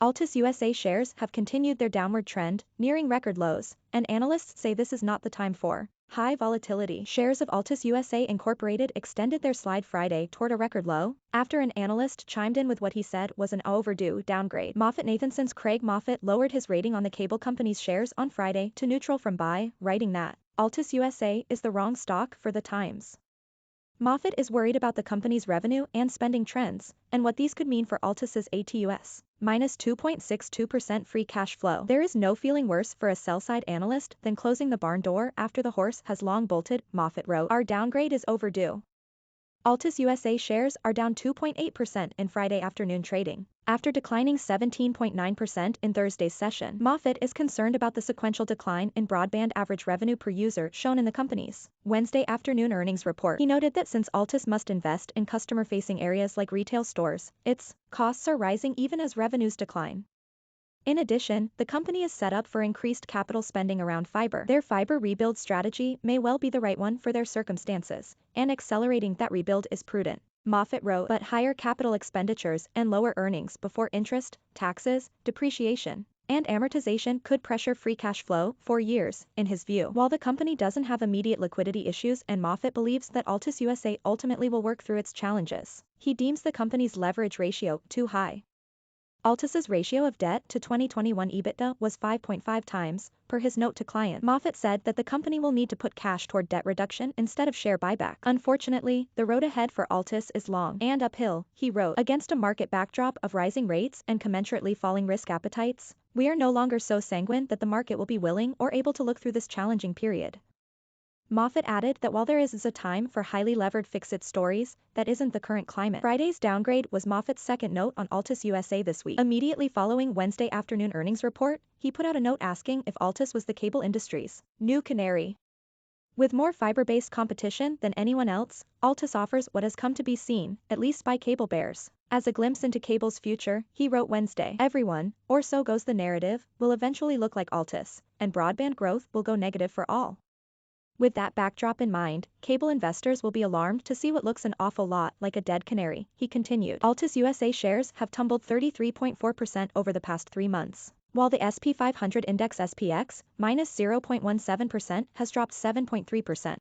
Altice USA shares have continued their downward trend, nearing record lows, and analysts say this is not the time for high volatility. Shares of Altice USA Incorporated extended their slide Friday toward a record low, after an analyst chimed in with what he said was an overdue downgrade. MoffettNathanson's Craig Moffett lowered his rating on the cable company's shares on Friday to neutral from buy, writing that Altice USA is the wrong stock for the times. Moffett is worried about the company's revenue and spending trends, and what these could mean for Altice's ATUS, minus 2.62% free cash flow. There is no feeling worse for a sell-side analyst than closing the barn door after the horse has long bolted, Moffett wrote. Our downgrade is overdue. Altice USA shares are down 2.8% in Friday afternoon trading, after declining 17.9% in Thursday's session. Moffett is concerned about the sequential decline in broadband average revenue per user shown in the company's Wednesday afternoon earnings report. He noted that since Altice must invest in customer-facing areas like retail stores, its costs are rising even as revenues decline. In addition, the company is set up for increased capital spending around fiber. Their fiber rebuild strategy may well be the right one for their circumstances, and accelerating that rebuild is prudent. Moffett wrote, but higher capital expenditures and lower earnings before interest, taxes, depreciation, and amortization could pressure free cash flow for years, in his view. While the company doesn't have immediate liquidity issues and Moffett believes that Altice USA ultimately will work through its challenges, he deems the company's leverage ratio too high. Altice's ratio of debt to 2021 Ebitda was 5.5 times, per his note to client. Moffett said that the company will need to put cash toward debt reduction instead of share buyback. Unfortunately, the road ahead for Altice is long and uphill, he wrote. Against a market backdrop of rising rates and commensurately falling risk appetites, we are no longer so sanguine that the market will be willing or able to look through this challenging period. Moffett added that while there is a time for highly levered fix-it stories, that isn't the current climate. Friday's downgrade was Moffett's second note on Altice USA this week. Immediately following Wednesday afternoon earnings report, he put out a note asking if Altice was the cable industry's new canary. With more fiber-based competition than anyone else, Altice offers what has come to be seen, at least by cable bears, as a glimpse into cable's future. He wrote Wednesday, everyone, or so goes the narrative, will eventually look like Altice, and broadband growth will go negative for all. With that backdrop in mind, cable investors will be alarmed to see what looks an awful lot like a dead canary, he continued. Altice USA shares have tumbled 33.4% over the past 3 months, while the SP 500 index SPX, minus 0.17%, has dropped 7.3%.